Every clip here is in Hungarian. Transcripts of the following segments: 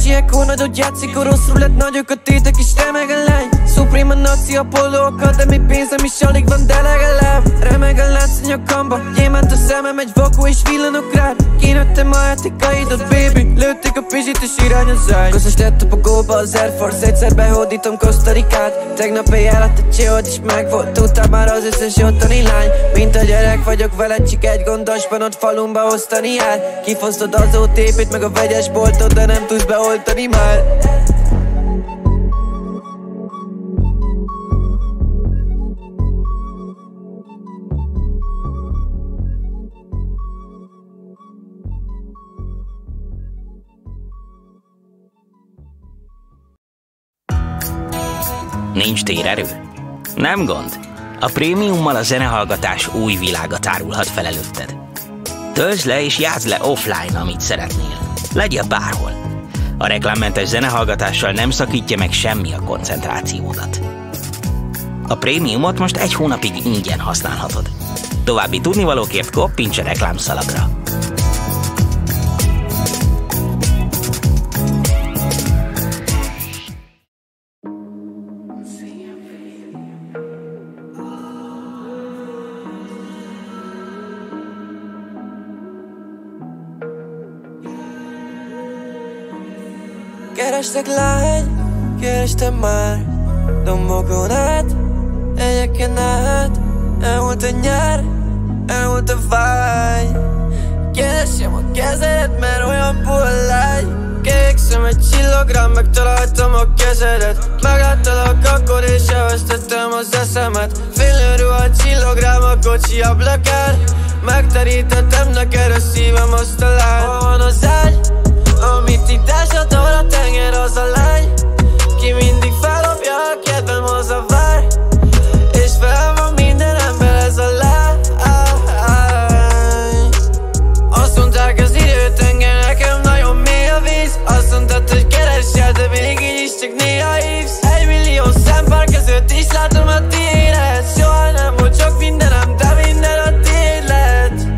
Ilyenkor nagyot játszik, a rosszul lett nagyok a tétek is remeg a lány. Supreme a naci, Apollo Academy, pénzem is alig van, de legalább remeg a lánc a nyakamba. Gyémánt a szemem, egy vakó és villanok rád. Kinőttem a etikaidot, baby. Lőtték a pizsit és irány a záj. Koszos tett a pogóba az Air Force, egyszer behódítom Costa Ricát. Tegnap éjjel a csiód is megvolt, tudtál már az összes ottani lány. Mint a gyerek vagyok veled, csak egy gondosban ott falumba osztani jár. Kifosztod az OTP-t meg a vegyes boltot, de nem tudsz beoltani már. Nincs térerő? Nem gond. A prémiummal a zenehallgatás új világat árulhat fel előtted. Töltsd le és játszd le offline, amit szeretnél. Legyél bárhol. A reklámmentes zenehallgatással nem szakítja meg semmi a koncentrációdat. A prémiumot most 1 hónapig ingyen használhatod. További tudnivalókért koppints a reklámszalagra. Kerestek lány, kerestem már dombokon át, egyeken át. Elmúlt a nyár, elmúlt a vágy. Keresem a kezedet, mert olyan pullány. Kékszem egy csillogra, megtaláltam a kezedet. Megláttalak akkor és elvesztettem az eszemet. Félőrű a csillográm a kocsi ablakán. Megterítettem neked a szívem, azt talán. Hol van az ágy, amit itt ásatol a tenger, az a lány, ki mindig feldobja a kedvem, az a vár. És fel van minden ember, ez a lány. Azt mondták az időtenger, nekem nagyon mély a víz. Azt mondtad, hogy keresel, de még így is csak néha hívsz. 1 millió szempár között is látom a tiédet. Soha nem volt csak mindenem, de minden a tiéd lett.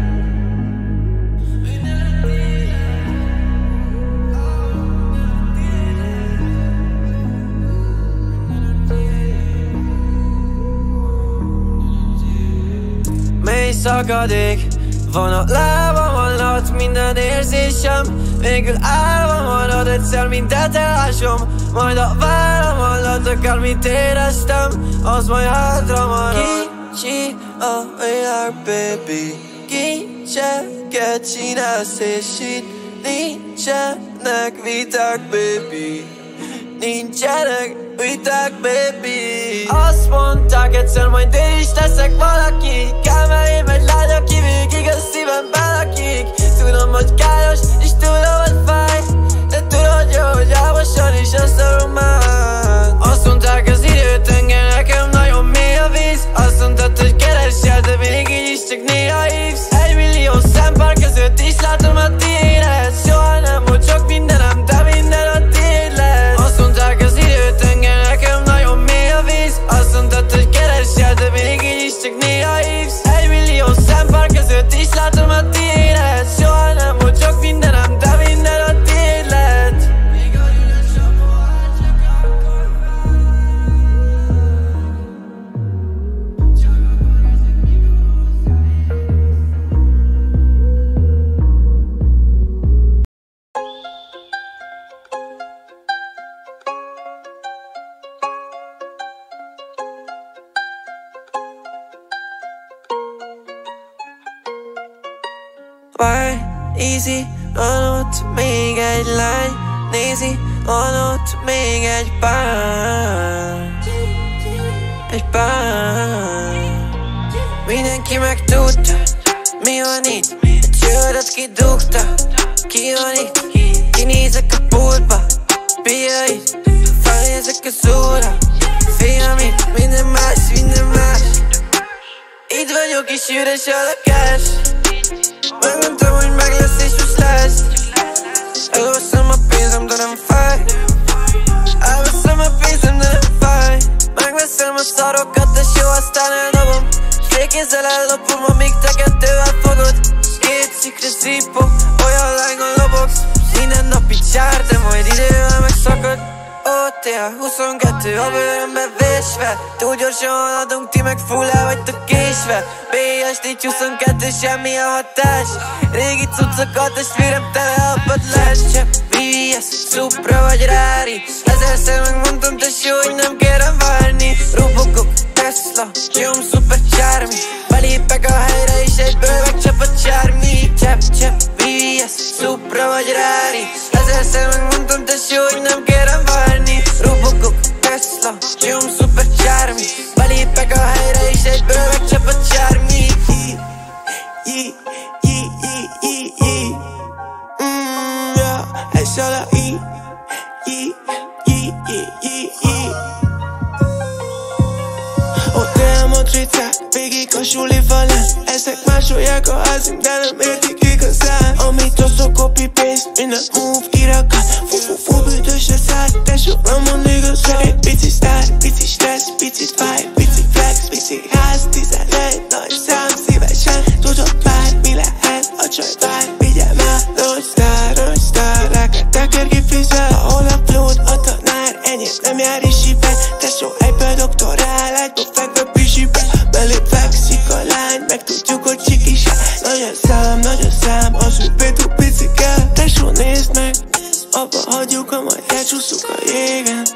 Mély szakadék van a lábam alatt, minden érzésem végül állva marad egyszer, mindent elásom. Majd a váram alatt akármit éreztem, az majd hátra marad. Kicsi a világ, baby, kincseket csinálsz, és itt nincsenek viták, baby. Nincsenek viták, baby. Azt mondták egyszer, majd én is leszek valaki. Kell mellém egy lány, aki végig a szívem belakik. Tudom, hogy káros, és tudom, hogy fáj, de tudod jó, hogy álmosan is azt a román. Azt mondták az időtenger, nekem nagyon mély a víz. Azt mondtad, hogy keresel, de még így is csak néha hívsz. 1 millió szempár között is látom a tiédet. Soha nem volt csak mindenem, de minden a tiéd lett. Azt mondták az időtenger, nekem nagyon mély a víz. Azt mondtad, hogy keresel, de még így is csak néha hívsz. 1 millió szempár között is látom a tiédet. Soha nem volt csak mindenem, de minden a tiéd lett. Why easy, van ott még egy lány. Nézi, van ott még egy pár. Egy pár. Mindenki megtudta, mi van itt. A csőröt kidugta. Ki van itt? Kinézek a pultba. Pia itt, felnézek a szóra. Fiam itt, minden más, minden más. Itt vagyok és üres a lakás. Megmondtam, hogy meg lesz és most lesz. Elveszem a pénzem, de nem fáj. Elveszem a pénzem, de nem fáj. Megveszem a szarokat, és jó, aztán eldobom. Fékézzel ellopom, amíg te kettővel fogod. 2 szikre zippo, olyan lángon lobogsz. Minden napi csár, de majd idő RTL22 a bőrömbe vésve. Túl gyorsan haladunk, ti meg full el vagytok késve. BST22 semmi a hatás. Régi cuccokat és fürem tele a padlás. Csepp, VVS, Supra vagy Rari. Ezerszer megmondtam tesó, hogy nem kérem várni. Robocop, Tesla, Jom, Supercharmi. Belépek a helyre és egyből megcsap a csármi. Csepp, csepp, VVS, Supra vagy Rari. Ezerszer megmondtam tesó, hogy nem kérem várni. Robocop, Tesla, Jom, Supercharmi. Belépek a helyre és egyből megcsap a csármi. SLI. Hotel matrica, végig a suli falán. Ezek másolják a házunk, de nem értik igazán. Amit oszok, copy-paste, minden move irakat. Fú, büdös a szád, tesó, nem mond igazán. Egy pici sztár, pici stressz, picit vibe, pici flex, pici ház, 11 nagy szám, szívesen tudod már, mi lehet, a csaj vár. Vigyel már, nagy sztár, rákát teker kifizel. Ahol a flót, a tanár, enyém nem jár is híven. Tesó, egyből doktorál, egyből fekve pisibe. Belép fekszik a lány, meg tudjuk, hogy csikise. Nagy a szám, az úgy bétú picike. Tesó, nézd meg, abba hagyjuk, ha majd elcsúszunk a jégen.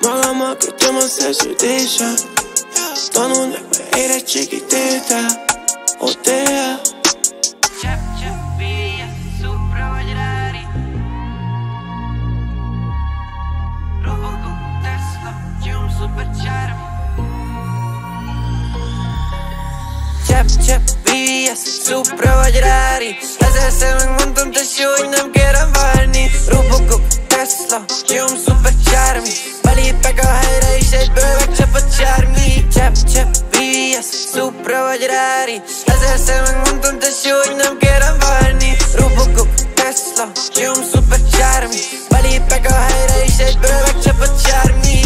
Magammal kötöm a szerződésem. Tanuld meg, mert érettségi tétel. Hotel. Csepp, VS, Supra vagy Rari. Robocop, Tesla, Jom, Supercharmi. Csepp, VVS, Supra vagy Rari. Ezerszer megmondtam tesó, hogy nem kérem várni. Robocop, Tesla, Jom, Supercharmi. Belépek a helyre és egyből megcsap a csármi. Csepp, VVS, Supra vagy Rari. Ezerszer megmondtam tesó, hogy nem kérem várni. Robocop, Tesla, Jom, Supercharmi. Belépek a helyre és egyből megcsap a csármi.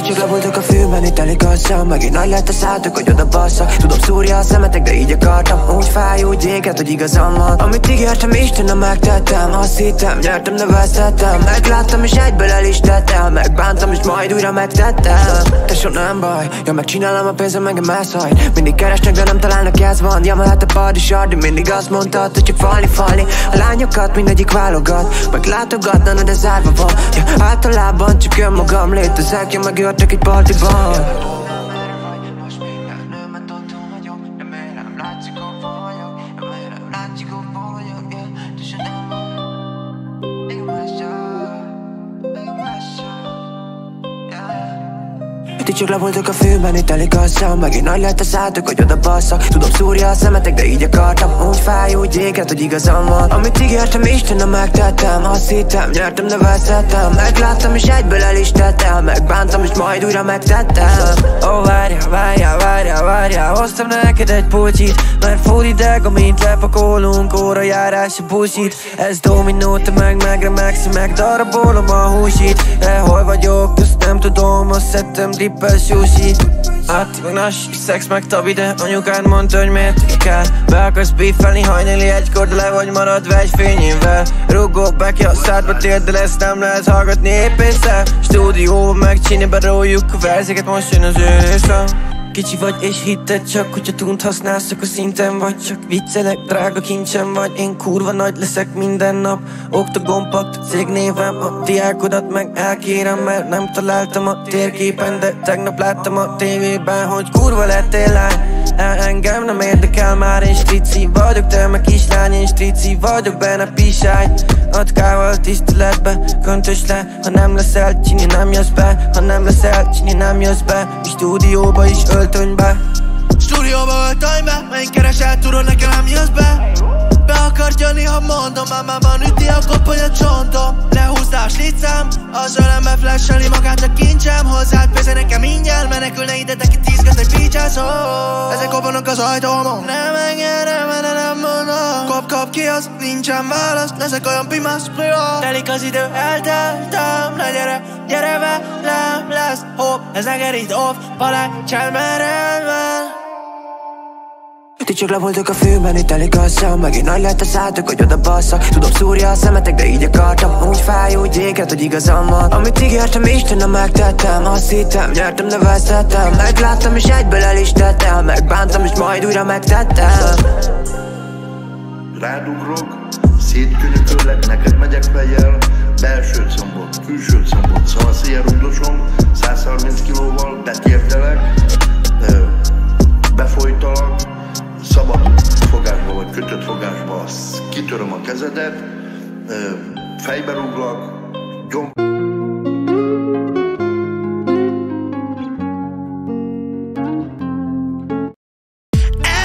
Csak levoltok a fülben, itt elég asszam. Megint nagy lett a szátok, hogy oda basszak. Tudom, szúrja a szemetek, de így akartam. Úgy fáj, úgy éget, hogy igazam van. Amit ígértem, Istenem megtettem. Azt hittem, nyertem, de vesztettem. Megláttam és egyből el is tettem. Megbántam és majd újra megtettem. Tesó, nem baj, ja megcsinálom a pénzem, engem elszajt. Mindig keresnek, de nem találnak, ez van. Ja, hát a party sardi, mindig azt mondtad, hogy csak falni. A lányokat mindegyik válogat. Meglátogatna, de zárva van. Ja, általában csak önmagam létezek. Ja, meg csak egy partiban. Most minden nőmet otthon vagyok. Remélem látszik, hova vagyok. Remélem látszik, hova vagyok. De se nem van. Még mással. Itt csak levoltok a fülben, itt elég asszam. Megint nagy lett a szátok, hogy oda basszak. Tudom, szúrja a szemetek, de így akartam. Úgy fáj, úgy éget, hogy igazam van. Amit ígértem, Istenem megtettem. Azt hittem, nyertem, de vesztettem. Megláttam és egyből el is tettem. Megbántam és majd újra megtettem. Ó, várjál, hoztam neked egy pulcsit. Mert fordítek, amint lepakolunk. Óra járás a bullshit. Ez dominó, te megremegsz. Megdarabolom a húsit. De hol vagyok, azt nem tudom. Azt szedtem drippel sushi. Áttig nassi, szex meg tabi, de anyukád mondta, hogy miért kell. Be akarsz bífelni hajnali egykor, de le vagy maradva egy fényével. Rugó be ki a szádba tér, de lesz nem lehet hallgatni épp észre. Stúdióban megcsinálni, beróljuk a verzéket, most jön az ő része. Kicsi vagy és hitted csak, hogyha tunt használsz, akkor szinten vagy. Csak viccelek, drága kincsem vagy. Én kurva nagy leszek minden nap. Oktogon pakt, cégnévem. A diákodat meg elkérem, mert nem találtam a térképen. De tegnap láttam a tévében, hogy kurva lettél lány. Engem nem érdekel már, én strici vagyok. Te meg kislány, én strici vagyok. Benne pisáj, atkával tiszteletbe köntös le. Ha nem leszel csini, nem jössz be. Ha nem leszel csini, nem jössz be. Mi stúdióba is öltönybe. Stúdióba öltönybe, menj keresel, tudod, nekem nem jössz be. Be akarsz jönni, ha a mondom, mámában üti a kopoly a csontom. Lehúzta a slicám, a zsölembe flash-eli magát a kincsem. Hozzád pénze nekem ingyen, menekülne ide, de ki tízgat egy pícsászó. Ezek kopognak az ajtómon, nem engedem, mert nem mondom. Kap ki az, nincsen válasz, leszek olyan pimasz, prió. Telik az idő, elteltem, na gyere velem, lesz hopp. Ez negerít off, palány, csendben rendben. Ti csak le voltok a fűben, itt telik a szem. Megint nagy lett a szátok, hogy oda basszak. Tudom, szúrja a szemetek, de így akartam. Úgy fáj, úgy éget, hogy igazam van. Amit ígértem, Istenem, megtettem. Azt hittem, nyertem, de vesztettem. Megláttam és egyből el is tettem. Megbántam és majd újra megtettem. Rádugrok, szétkönyökölek, neked megyek fejjel. Belső combot, külső combot, szalszéjjel rugdosom. 130 kilóval betértelek, befolytalak. Szabad fogásba vagy kötött fogásba kitöröm a kezedet, fejbe rúglak,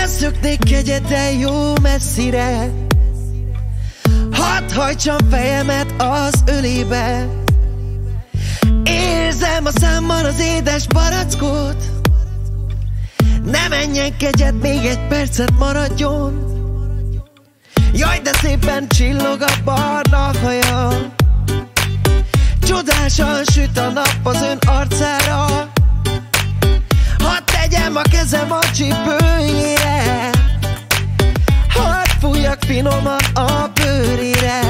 Elszöknék egyedre jó messzire, hadd hajtsam fejemet az ölébe. Érzem a számban az édes barackot. Ne menjen kegyed, még egy percet maradjon. Jaj, de szépen csillog a barna haja. Csodásan süt a nap az ön arcára. Hadd tegyem a kezem a csípőjére, hadd fújjak finoman a bőrére.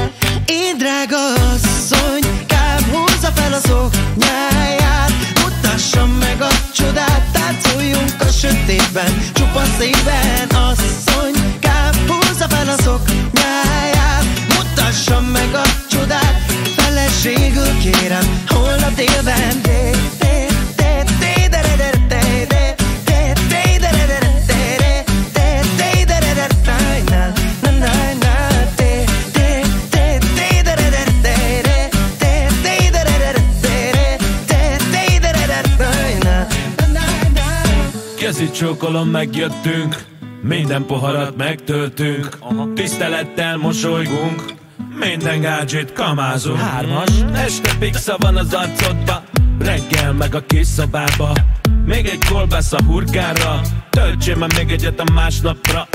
Én drága asszonykám, húzza fel a szoknyáját, mutassam meg a csodát, táncoljunk a sötétben, csupa szívben. Asszonykám, húzza fel a szoknyáját, mutassam meg a csodát, feleségül kérem, holnap délben. Kezit csókolom, megjöttünk, minden poharat megtöltünk, tisztelettel mosolygunk, minden gádzsit kamázunk. 3-as, este pixa van az arcodba, reggel meg a kis szobába, még egy kolbász a hurkánra, töltsél már még egyet a másnapra.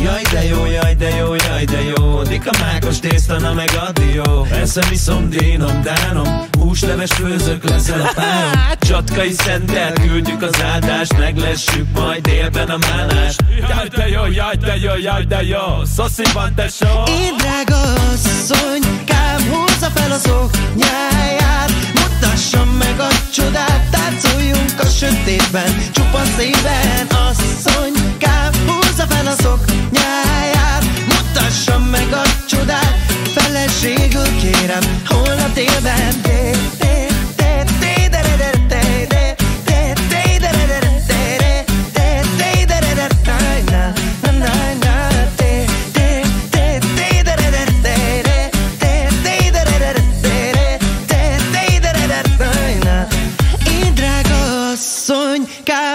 Jaj de jó, jaj de jó, jaj de jó, dik a mákos tészta, na meg a dió. Eszem, iszom, dínom, dánom, húsleves főzök, leszel a pályom. Csatkai szentel, küldjük az áldást, meglessük majd délben a málást. Jaj de jó, jaj de jó, jaj de jó, szoszi van tesó. Én drága asszonykám, húzza fel a szoknyáját, mutassam meg a csodát, táncoljunk a sötétben, csupa szívben. Asszonykám, húzza fel a szoknyáját, mutassam meg a csodát, feleségül kérem, holnap délben.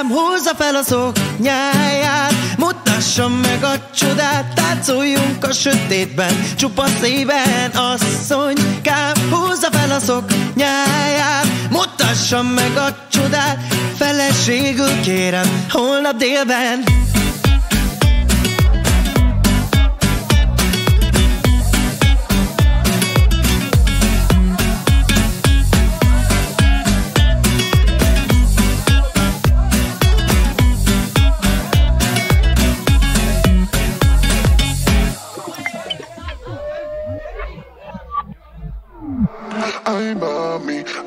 Húzza fel a szoknyáját, mutassam meg a csodát, táncoljunk a sötétben, csupa szívben. Asszonykám, húzza fel a szoknyáját, mutassam meg a csodát, feleségül kérem, holnap délben.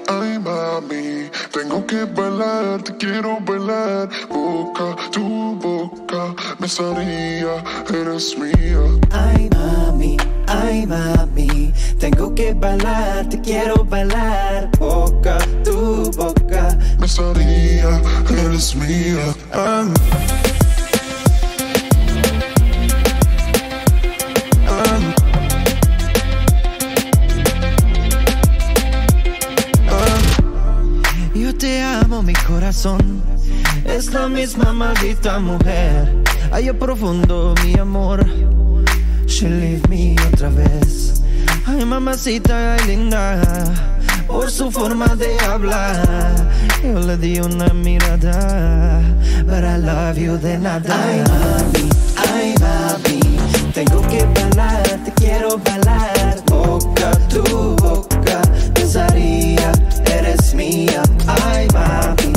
Ay mami, tengo que bailar, te quiero bailar. Boca, tu boca, besaría, eres mía. Ay mami, tengo que bailar, te quiero bailar. Boca, tu boca, besaría, eres mía. Te amo, mi corazón es la misma maldita mujer. Allá profundo, mi amor, she leave me otra vez. Ay mamacita, ay linda, por su forma de hablar, yo le di una mirada, but I love you de nada. Ay mami, tengo que bailar, te quiero bailar. Boca, tu boca, besaría, eres mía. Ay mami,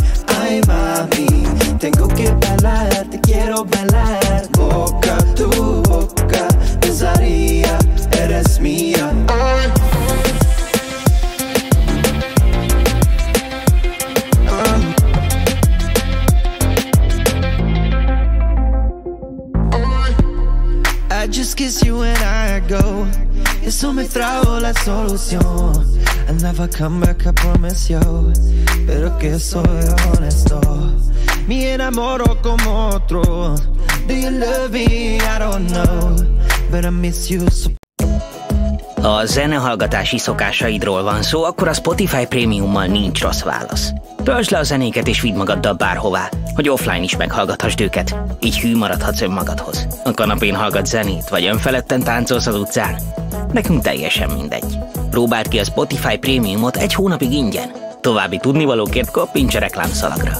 tengo que bailar, te quiero bailar. Boca, tu boca, besaría, eres mía. I just kiss you and I go. Eso me trajo la solución. I'll never come back, I promise you. Pero que soy honesto, me enamoro como otro. Do you love me? I don't know, but I miss you so. Ha zenehallgatási szokásaidról van szó, akkor a Spotify Premiummal nincs rossz válasz. Töltsd le a zenéket és vidd magaddal bárhová, hogy offline is meghallgathassd őket, így hű maradhatsz önmagadhoz. A kanapén hallgat zenét, vagy önfeledten táncolsz az utcán. Nekünk teljesen mindegy. Próbáld ki a Spotify Premiumot 1 hónapig ingyen. További tudnivalókért kappints a reklámszalagra.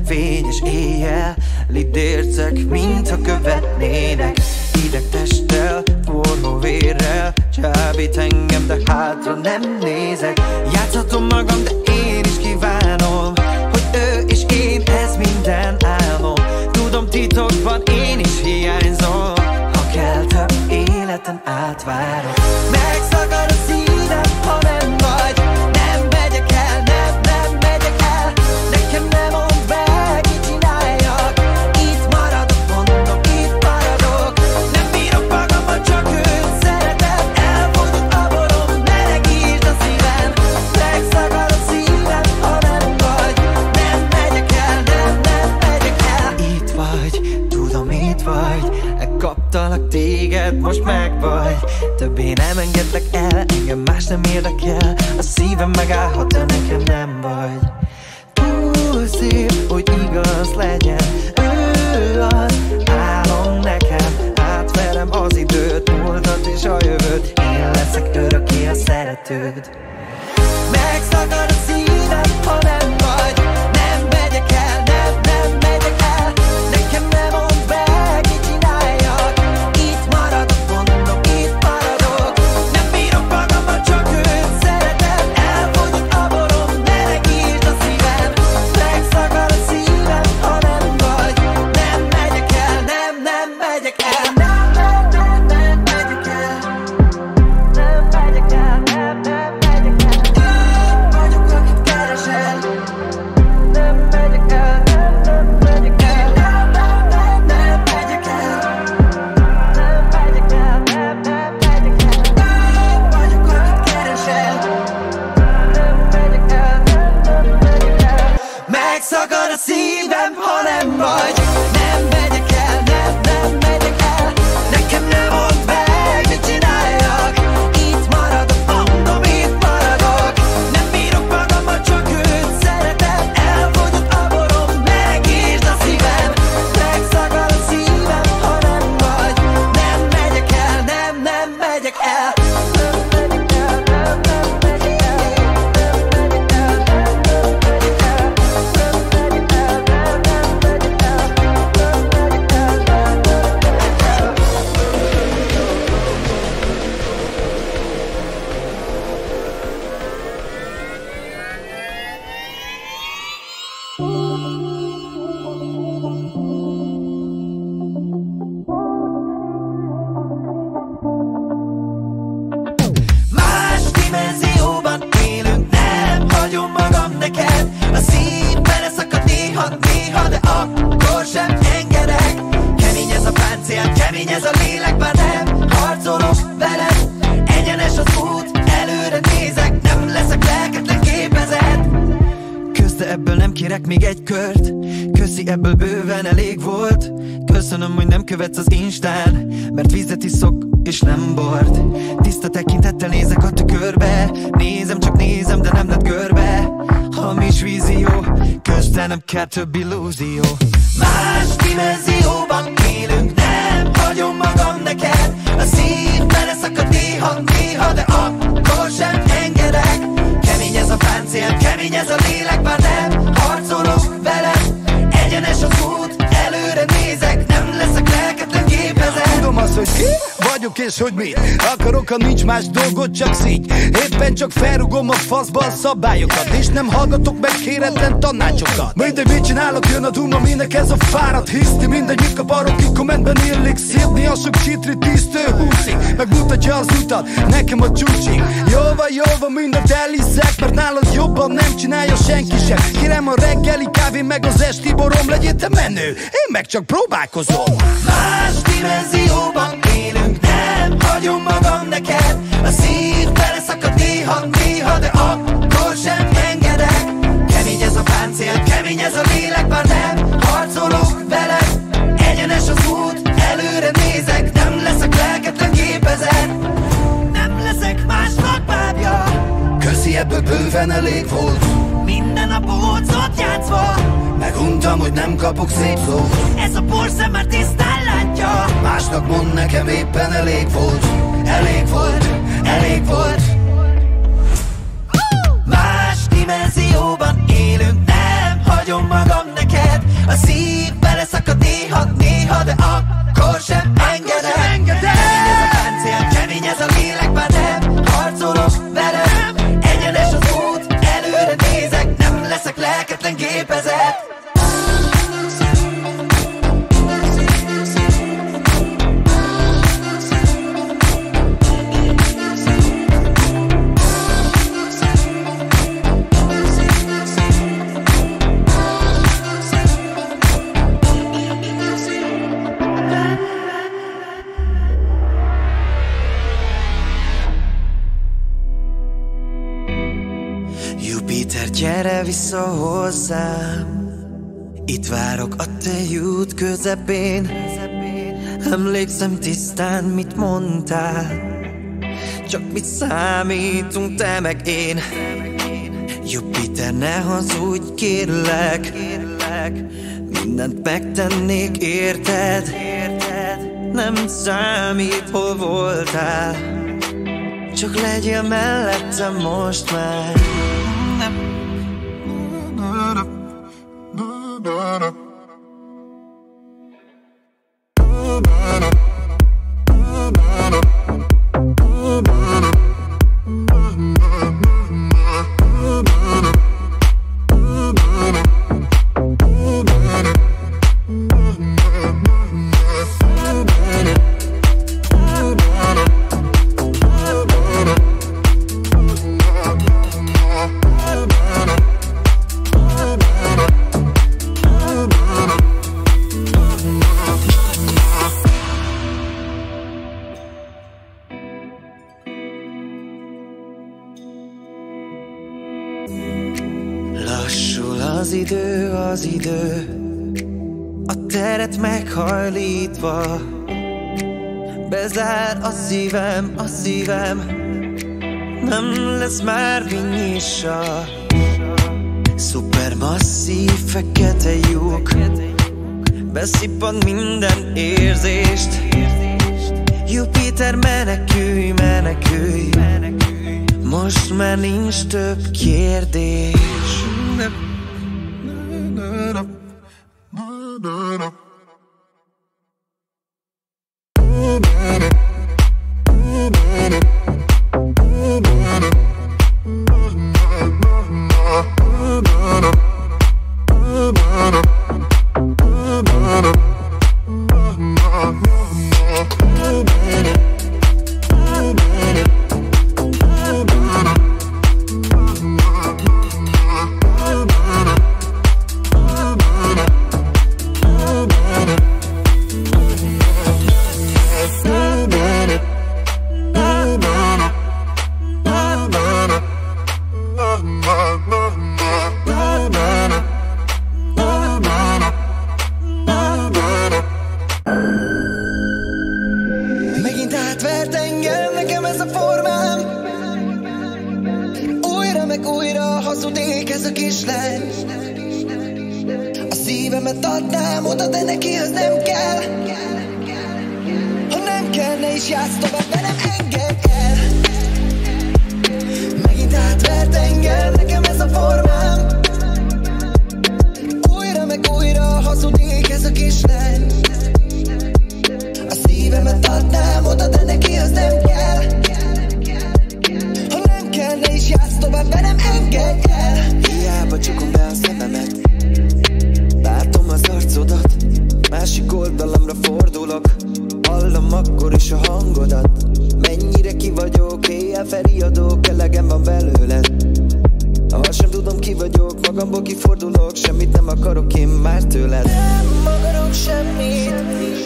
Fényes éjjel, lidércek, mintha követnének. Hideg testtel, forró vérrel, csábít engem, de hátra nem nézek. Játszhatom magam, de én is kívánom, hogy ő és én, ez minden álmom. Tudom titokban én is hiányzom, ha kell több életen átvárok. Megszakad a szívem, ha nem vagy. Nem megyek el, nem megyek el. Nekem nem mond meg, mit csináljak. Itt maradok, mondom, itt maradok. Nem bírok magammal, csak őt szeretem. Elfogyott a borom, melegítsd a szívem. Megszakad a szívem, ha nem vagy. Nem megyek el, nem megyek el. Itt vagy, tudom, itt vagy. Kaptalak téged, most meg vagy. Többé nem engedlek el, engem más nem érdekel. A szívem megállhat, de nekem nem vagy. Túl szép, hogy igaz legyen. Ő az álom nekem. Átverem az időt, múltat és a jövőt. Én leszek örökké a szeretőd. Megszakad a szívem, ha nem vagy. Nem megyek el, nem megyek el. Nekem nem mond meg, mit csináljak. Itt maradok, mondom, itt maradok. Nem bírok magammal, csak őt szeretem. Elfogyott a borom, melegítsd a szívem. Megszakad a szívem, ha nem vagy. Nem megyek el, nem megyek el. Nem megyek el. Nem megyek el, nem megyek el. Én vagyok, akit keresel. Nem megyek el, nem megyek el. Nem megyek el. Nem megyek el, nem megyek el. Én vagyok, akit keresel. Nem megyek el, nem megyek el. Megszakad a szívem, ha nem vagy. Nem megyek el, nem megyek el. Nekem nem mond meg, mit csináljak. Itt maradok, mondom, itt maradok. Nem bírok magammal, csak őt szeretem. Elfogyott a borom, melegítsd a szívem. Megszakad a szívem, ha nem vagy. Nem megyek el, nem megyek el. Nem megyek el, nem megyek el. Nem megyek el, nem megyek el. Nem megyek el, nem megyek el. Nem megyek el, nem Más dimenzióban élünk, nem hagyom magam neked. A szív beleszakad néha, de akkor sem engedek. Kemény ez a páncél, kemény ez a lélek, már nem harcolok veled. Egyenes az út, előre nézek, nem leszek lelketlen képezet. Közde ebből nem kérek még egy kört. Köszi, ebből bőven elég volt. Köszönöm, hogy nem követsz az Instán, mert vizet iszok és nem bort. Tiszta tekintettel nézek a tükörbe, nézem, csak nézem, de nem lett görbe. Hamis vízió, közben nem kell több illúzió. Más dimenzióban élünk, nem hagyom magam neked. A szív beleszakad néha, de akkor sem engedek. Kemény ez a páncél, kemény ez a lélek, bár nem harcolok veled. Egyenes az út, előre nézek, nem leszek lelketlen gépezet. Tudom azt, hogy ki vagyok és hogy mit akarok, ha nincs más dolgot, csak szígy. Éppen csak felrugom a faszba a szabályokat, és nem hallgatok meg kéretlen tanácsokat. Mindegy, mit csinálok, jön a duma, minek ez a fáradt hiszti. Mindegy, mit kaparok, ki kommentben illik szívni. A sok csitri 10-től 20-ig megmutatja az utat, nekem a csúcsig. Jól van, mindent elhiszek, mert nálad jobban nem csinálja senki sem. Kérem a reggeli kávé meg az esti borom, legyél te menő, én meg csak próbálkozom. Más dimenzióban élünk, nem hagyom magam neked. A szív beleszakad néha, de akkor sem engedek. Kemény ez a páncél, kemény ez a lélek, bár nem harcolok veled. Egyenes az út, előre nézek, nem leszek lelketlen gépezet. Nem leszek másnak bábja. Köszi, ebből bőven elég volt. Minden nap ócot játszva, meguntam, hogy nem kapok szép szót. ez a porszem már tisztán látja. Másnak mond, nekem éppen elég volt. Elég volt, elég volt. Más dimenzióban élünk, nem hagyom magam neked. A szív beleszakad néha, de akkor sem engedek. Kemény ez a páncél, kemény ez a lélek, bár nem harcolok veled. Egyenes az út, előre nézek, nem leszek lelketlen gépezet. Jupiter, gyere vissza hozzám, itt várok a tejút közepén. Emlékszem tisztán, mit mondtál, csak mit számítunk te meg én. Jupiter, ne hazudj, kérlek, mindent megtennék érted. Nem számít, hol voltál, csak legyél mellettem most már. Lassul az idő, a teret meghajlítva. Bezár a szívem, nem lesz már vinyisa. Szupermasszív fekete lyuk, beszippant minden érzést. Jupiter, menekülj, most már nincs több kérdés. szívemet adnám oda, de neki az nem kell. Ha nem kell, ne is játsz tovább velem, engedj el. Megint átvert engem, nekem ez a formám. Újra meg újra hazudik ez a kislány. A szívemet adnám oda, de neki az nem kell. Ha nem kell, ne is játsz tovább velem, engedj el. Hiába csukom be a szememet, látom az arcodat, másik oldalamra fordulok, hallom akkor is a hangodat. Mennyire ki vagyok, éjjel feriadok, elegem van belőled. Ha sem tudom ki vagyok, magamból kifordulok, semmit nem akarok én már tőled. Nem akarok semmit,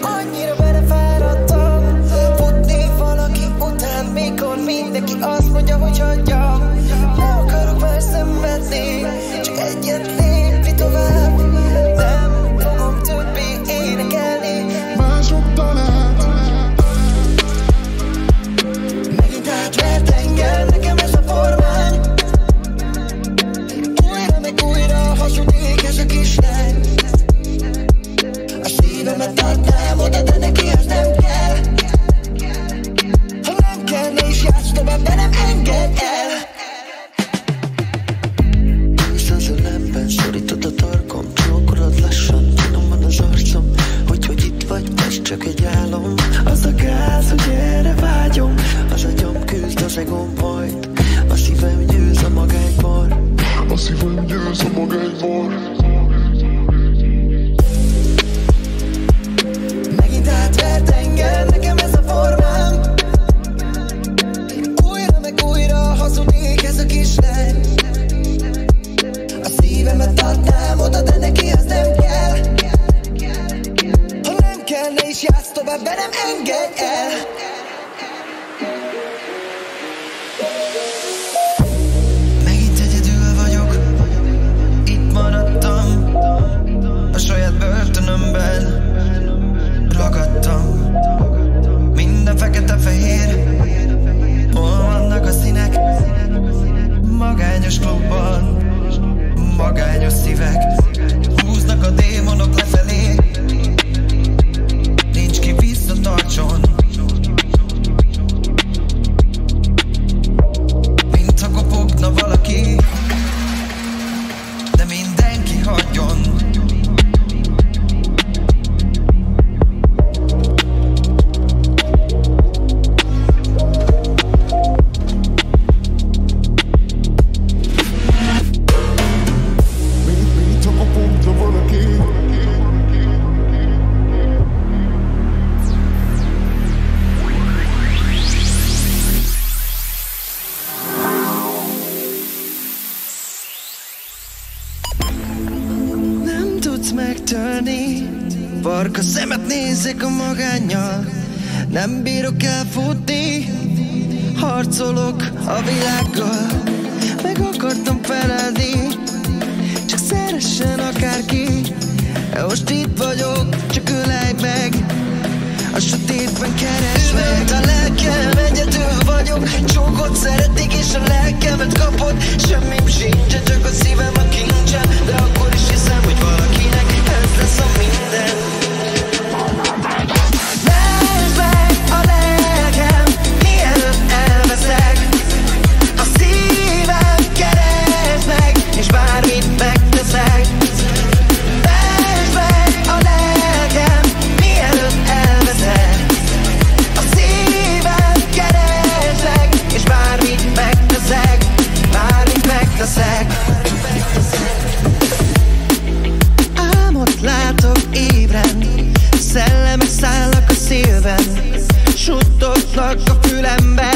annyira belefáradtam, futni valaki után, mikor mindenki azt mondja, hogy hagyjam. Nem akarok már szenvedni, csak egyet lépj tovább. Nem fogom többé énekelni mások talált. Megint átvert engem, nekem ez a formám. Újra meg újra hazudik ez a kislány. A szívemet adnám oda, de neki az nem kell. Ha nem kell, ne is játsz tovább velem, engedj el. Szerzelemben szorítod a tarkom, csókolod lassan, finom van az arcom, hogy itt vagy, ez csak egy álom. Az a gáz, hogy erre vágyom, az agyam küzd, az egóm majd, a szívem győz a magányból. A szívem győz a magányból. Megint átvert engem, nekem ez a formám. Újra meg újra hazudik ez a kislány. A szívemet adnám oda, de neki az nem kell. Ha nem kell, ne is játsz tovább velem, engedj el. Megint egyedül vagyok, itt maradtam, a saját börtönömben ragadtam. Minden fekete-fehér, hol vannak a színek? Magányos klubban, magányos szívek, húznak a démonok lefelé. Nincs ki visszatartson, mintha kopogna valaki, de mindenki hagyjon. Megtörni, barka szemet nézzek a magánnyal. Nem bírok elfutni, harcolok a világgal. Meg akartam felelni, csak szeressen akárki. Most itt vagyok, csak ölelj meg, a sötétben keresd meg. A lelkem, egyedül vagyok, csókot szeretik és a lelkemet kapod. Semmim sincsen, csak a szívem a kincsem, de akkor is hiszem, hogy valakinek ez lesz a minden. Lásd meg a lelkem, mielőtt elveszek. A szívem keresd meg, és bármit megteszek. Lásd meg a lelkem, mielőtt elveszek. A szívem keresd meg, és bármit megteszek. Bármit megteszek. Álmot látok ébren, szellemek szállnak a szélben, suttognak a fülembe,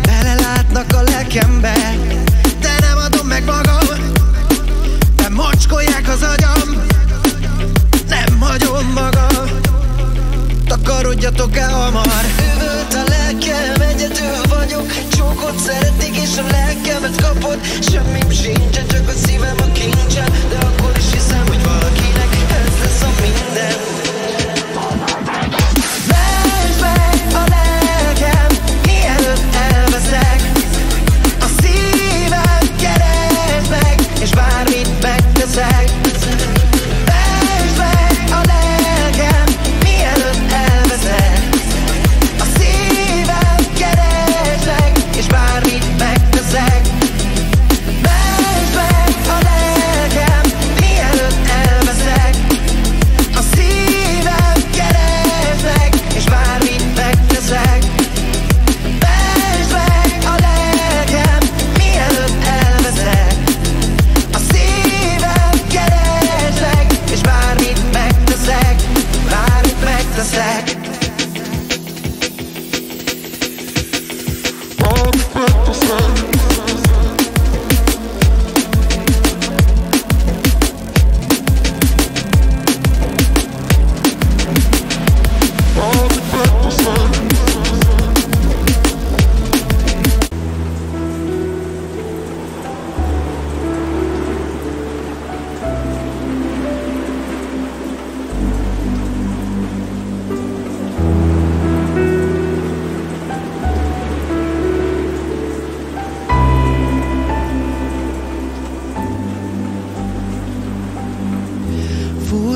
belelátnak a lelkembe. De nem adom meg magam, bemocskolják az agyam. Nem hagyom magam, takarodjatok el hamar. Üvölt a lelkem, egyedül vagyok, csókot szeretik és a lelkemet kapod. Semmim sincsen, csak a szívem a kincsem, de akkor is hiszem, hogy valakinek ez lesz a minden. Lásd meg a lelkem, mielőtt elveszek. A szívem keresd meg, és bármit megteszek.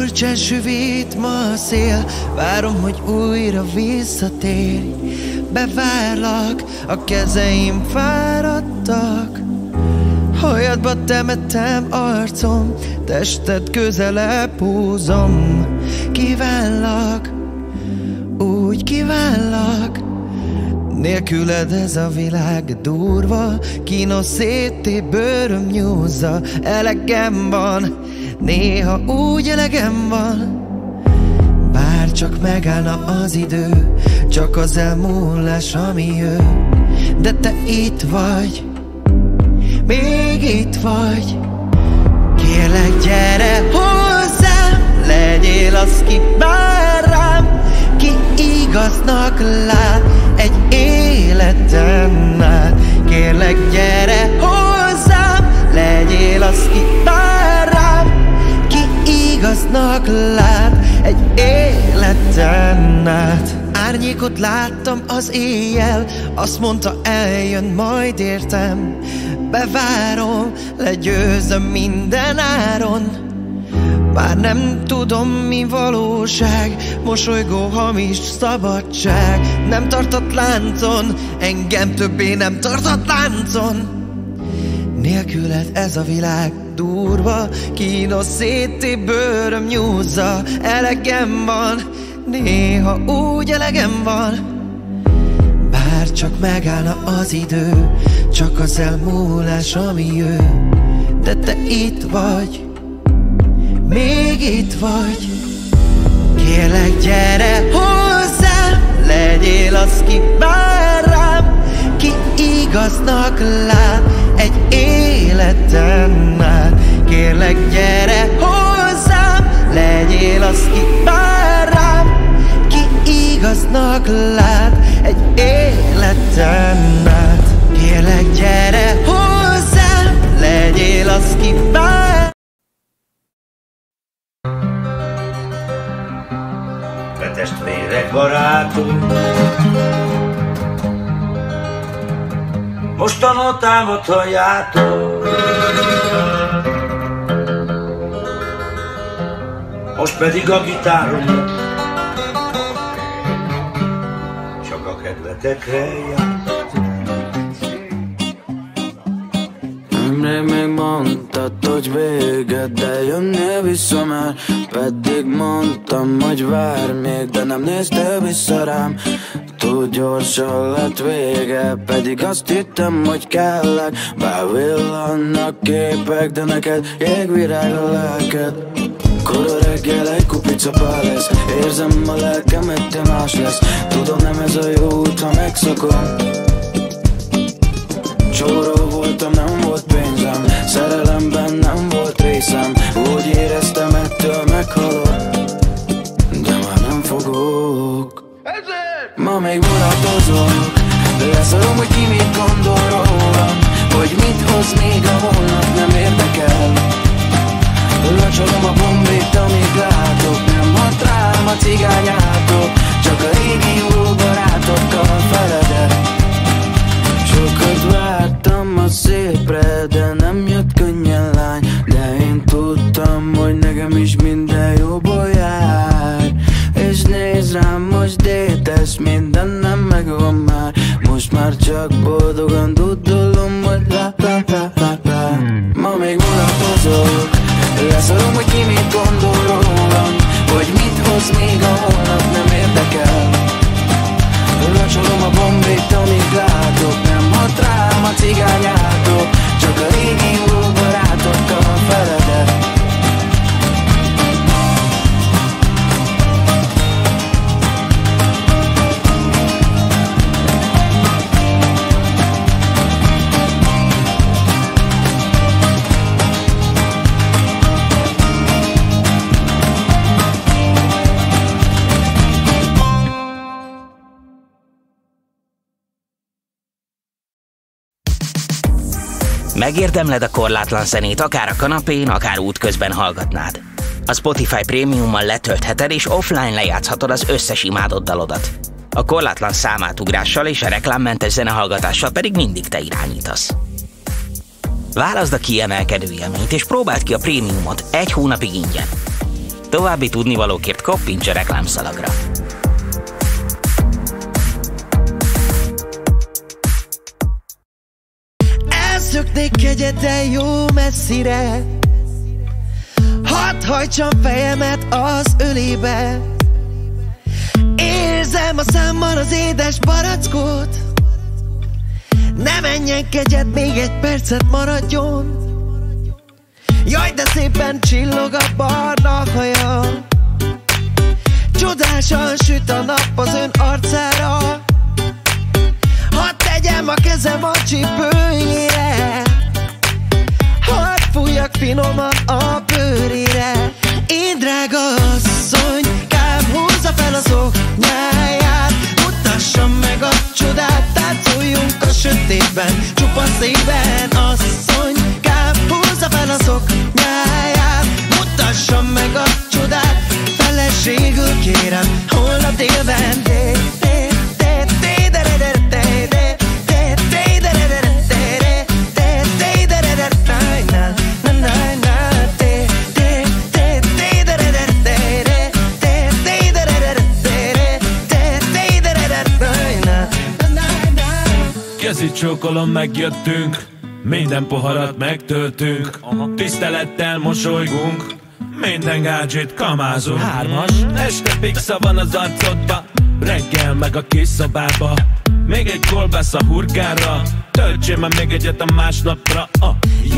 Furcsán süvít ma a szél, várom, hogy újra visszatérj. Bevárlak, a kezeim fáradtak, hajadba temettem arcom, tested közelebb húzom. Kívánlak, úgy kívánlak, nélküled ez a világ durva, kínos széttép bőröm nyúzza. Elegem van, néha úgy elegem van, bár csak megállna az idő, csak az elmúlás, ami jön. De te itt vagy, még itt vagy. Kérlek, gyere hozzám, legyél az, ki vár rám, ki igaznak lát egy életen át. Kérlek, gyere hozzám, legyél az, ki vár rám, ki igaznak lát egy életen át. Árnyékot láttam az éjjel, azt mondta, eljön majd értem. Bevárom, legyőzöm minden áron. Bár nem tudom, mi valóság, mosolygó, hamis szabadság. Nem tartott láncon, engem többé nem tartott láncon. Nélküled ez a világ durva, kínos széttép bőröm nyúzza. Elegem van, néha úgy elegem van, bár csak megállna az idő, csak az elmúlás, ami jön. De te itt vagy, még itt vagy. Kérlek, gyere hozzám, legyél az, ki vár rám, ki igaznak lát egy életen át. Kérlek, gyere hozzám, legyél az, ki vár rám, ki igaznak lát egy életen át. Kérlek, gyere hozzám, legyél az, ki vár. Te testvérek, barátunk, mostan a támadt halljátok, most pedig a gitárom csak a kedvetekre jár. Nemrég még mondtad, hogy véged, de jönnél vissza már. Pedig mondtam, hogy várj még, de nem néztél vissza rám. Túl gyorsan lett vége, pedig azt hittem, hogy kellek. Bár villannak képek, de neked jégvirág a lelked. Kora reggel egy kupica pár lesz, érzem a lelkem, egy te más lesz. Tudom, nem ez a jó út, ha megszakom. Csóró voltam, nem volt pénzem, szerelemben nem volt részem. Úgy éreztem, ettől meghalok, de már nem fogok. Ma még mulatozok, leszarom, hogy ki mit gondol rólam, hogy mit hoz még a holnap, nem érdekel. Lacsolom a bombét, amíg látok, nem hat rám a cigányátok, csak a régi jó barátokkal feledek. Sokat vártam a szépre, de nem jött könnyen lány. De én tudtam, hogy nekem is minden jóból jár. És nézd rám, most détes, mindennem megvan már. Most már csak boldogan dudolom, hogy la la la la la. Ma még mulatozok, leszarom, hogy ki mit gondol rólam, hogy mit hoz még a holnap, nem érdekel. Lacsolom a bombét, amíg látok, nem hat rám a cigányátok, csak a régi jó barátokkal feledek. Megérdemled a korlátlan zenét, akár a kanapén, akár útközben hallgatnád. A Spotify Premiummal letöltheted és offline lejátszhatod az összes imádott dalodat. A korlátlan számátugrással és a reklámmentes zenehallgatással pedig mindig te irányítasz. Válaszd a kiemelkedő élményt és próbáld ki a prémiumot 1 hónapig ingyen. További tudnivalókért koppints a reklámszalagra. Elszöknék egyedül jó messzire, hadd hajtsam fejemet az ölébe. Érzem a számban az édes barackot, ne menjen kegyed, még egy percet maradjon. Jaj, de szépen csillog a barna haja, csodásan süt a nap az ön arcára. Hadd tegyem a kezem a csípőjére, hadd fújjak finoman a bőrére. Én drága asszonykám, húzza fel a szoknyáját, mutassam meg a csodát, táncoljunk a sötétben, csupa szívben. Asszonykám, húzza fel a szoknyáját, mutassam meg a csodát, feleségül kérem, holnap délben. Kezi csókolom, megjöttünk, minden poharat megtöltünk, tisztelettel mosolygunk, minden gádzsit kamázunk. 3-as, este pixa van az arcodba, reggel meg a kis szobába, még egy kolbász a hurkánra, töltsél már még egyet a másnapra.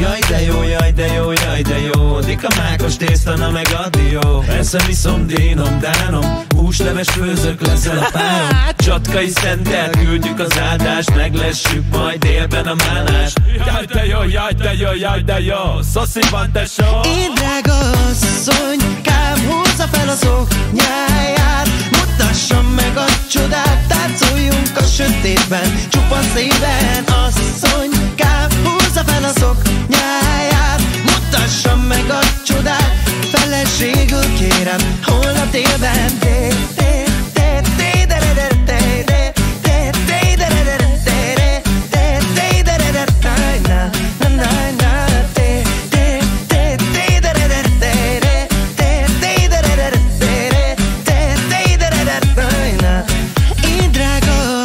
Jaj de jó, jaj de jó, jaj de jó, dika mákos tészta, na meg addió. Eszem, iszom, dínom, dánom, húsleves főzök, leszel a párom. Csatkai szentel, küldjük az áldást, meglessük majd délben a málást. Jaj de jó, jaj de jó, jaj de jó, szoszi van tesó. Én drága asszonykám, húzza fel a szoknyáját, mutassam meg a csodát, táncoljunk a sötétben, csupa szívben. Asszonykám, húzza fel a szoknyáját, mutassam meg a csodát, feleségül kérem, holnap délben.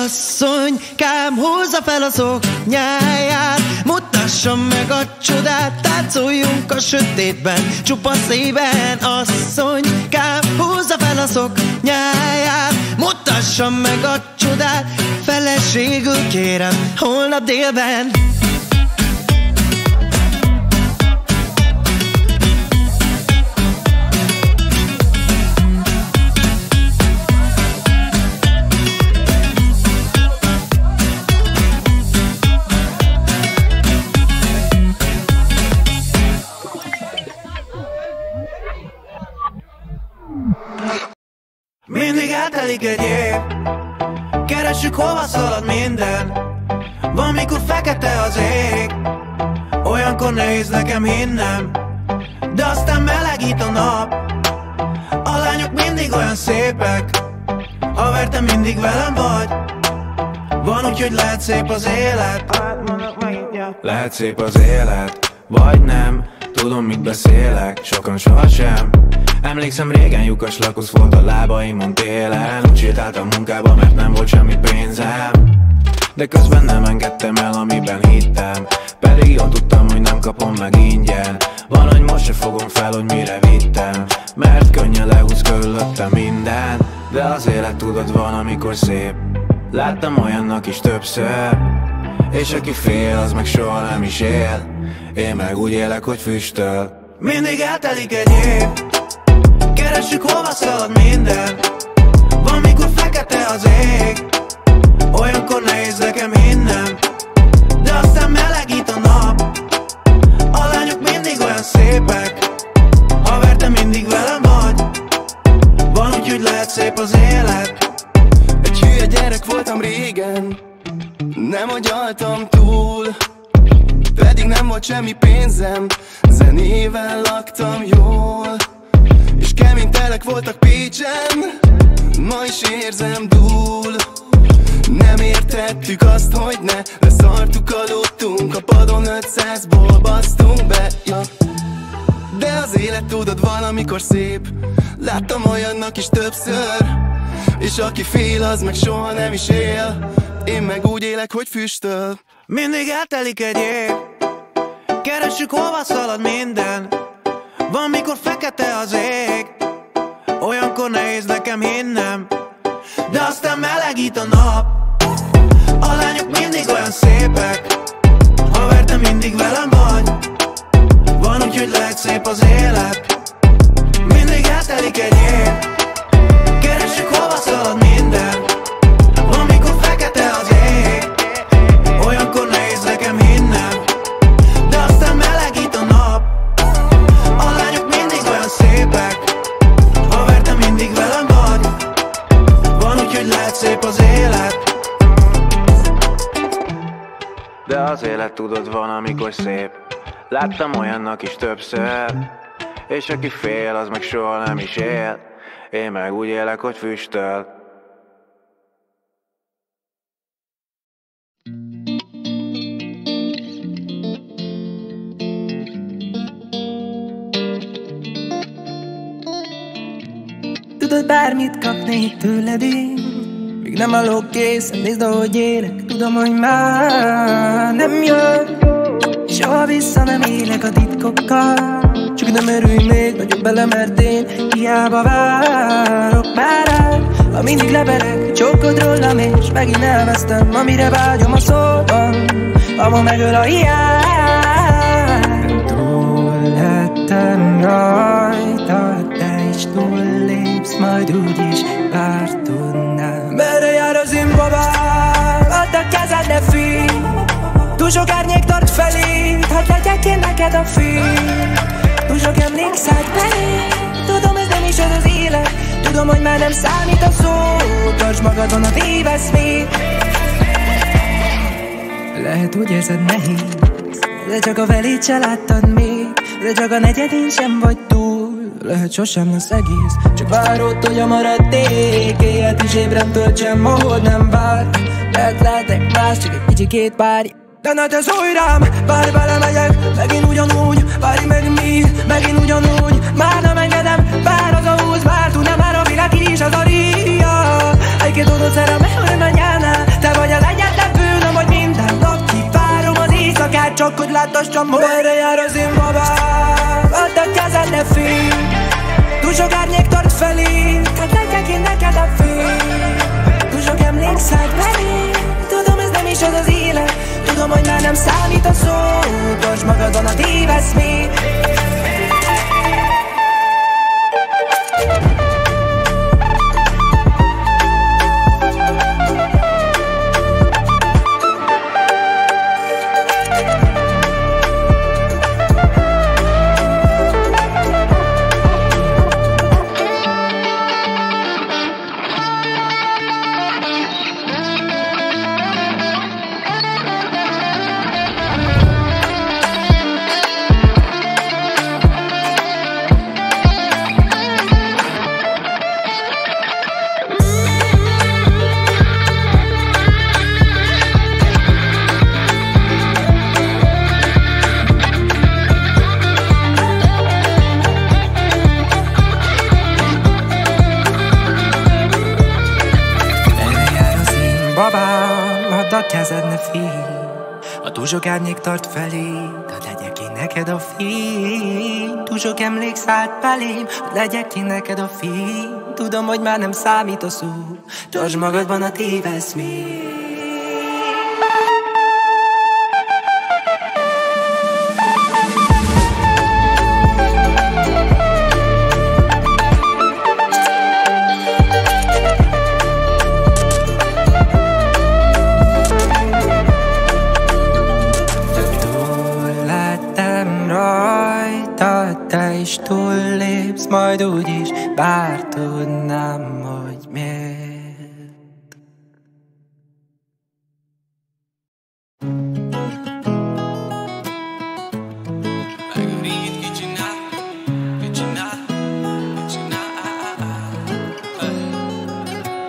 Asszonykám, húzza fel a szoknyáját, mutassam meg a csodát, táncoljunk a sötétben, csupa szívben. Asszonykám, húzza fel a szoknyáját, mutassam meg a csodát, feleségül kérem, holnap délben. Mindig eltelik egy év, keressük, hova szalad minden. Van, mikor fekete az ég, olyankor nehéz nekem hinnem, de aztán melegít a nap. A lányok mindig olyan szépek, haver, te mindig velem vagy. Van úgy, hogy lehet szép az élet. Lehet szép az élet, vagy nem, tudom, mit beszélek, sokan sohasem. Emlékszem, régen lyukas lakosz volt a lábaimon télen, úgy sétáltam munkába, mert nem volt semmi pénzem, de közben nem engedtem el, amiben hittem, pedig jól tudtam, hogy nem kapom meg ingyen. Van, hogy most se fogom fel, hogy mire vittem, mert könnyen lehúz körülöttem minden. De az élet, tudod, van, amikor szép. Láttam olyannak is többször, és aki fél, az meg soha nem is él. Én meg úgy élek, hogy füstöl. Mindig eltelik egy év, keressük, hova szalad minden. Van, mikor fekete az ég, olyankor nehéz nekem hinnem, de aztán melegít a nap. A lányok mindig olyan szépek, haver, te mindig velem vagy. Van úgy, hogy lehet szép az élet. Egy hülye gyerek voltam régen, nem agyaltam túl, pedig nem volt semmi pénzem, zenével laktam jól, és kemény telek voltak Pécsen, ma is érzem dúl. Nem értettük azt, hogy ne leszartuk, aludtunk a padon, 500-ból basztunk be, ja. De az élet, tudod, valamikor szép, Láttam olyannak is többször, és aki fél, az meg soha nem is él. Én meg úgy élek, hogy füstöl. Mindig eltelik egy év, keressük, hova szalad minden. Van, mikor fekete az ég, olyankor nehéz nekem hinnem, de aztán melegít a nap. A lányok mindig olyan szépek, haver, te mindig velem vagy. Van úgy, hogy lehet szép az élet. Mindig eltelik egy év, keressük, hova szalad minden. Van, mikor fekete az ég, olyankor nehéz nekem hinnem, de aztán melegít a nap. A lányok mindig olyan szépek, haver, te mindig velem vagy. Van úgy, hogy lehet szép az élet. De az élet, tudod, van, amikor szép. Láttam olyannak is többször, és aki fél, az meg soha nem is él. Én meg úgy élek, hogy füstöl. Tudod, bármit kapnék tőled én, még nem állok készen, nézd, ahogy élek. Tudom, hogy már nem jön, soha vissza nem élek a titkokkal. Csak nem örülj még nagyobb bele, mert én hiába várok már rád. Ha mindig lebelek, csókod rólam, és megint elvesztem, amire vágyom a szóban, ama megöl a hiány. Túl lettem rajta, te is túllépsz, majd úgyis bár tudnám. Merre jár az imbabám? Add a kezed, ne félj, túl sok árnyék tart feléd, hadd legyek én neked a fény. Túl sok emlék szállt belé, tudom, ez nem is az az élet. Tudom, hogy már nem számít a szó, tartsd magadon, ha tévesz még. Lehet, úgy érzed nehéz, de csak a velét se láttad még, de csak a negyedén sem vagy túl. Lehet sosem lesz egész, csak várod, hogy a maradék éjjelt is ébren töltsem, ahol nem vár. Lehetek más, csak egy kicsikét várj. De ne tesz újrám, bár belemegyek, megint ugyanúgy, várj meg mi, megint ugyanúgy. Már nem engedem, bár az a húz, bár tudnám már a világ is az a ria. Egy-két odot szerem, hogy mañana, te vagy az egyetlen bűnöm, hogy minden nap kivárom az éjszakát, csak hogy láttassam, hogy merre jár az én babám. Add a kezed, ne félj, túl sok árnyék tart felé, hát legyek én neked a fény. Túl sok emlék szállt belé, tudom, ez nem is az az élet. Tudom, hogy már nem számít a szó, tartsd magadon, ha tévesz még. Kezed, ne félj, ha túl sok árnyék tart felé, hadd legyek én neked a fény. Túl sok emlék szállt belém, hadd legyek én neked a fény. Tudom, hogy már nem számít a szó, tartsd magadban, a tévesz még. Te is túllépsz, majd úgyis, bár tudnám, hogy miért.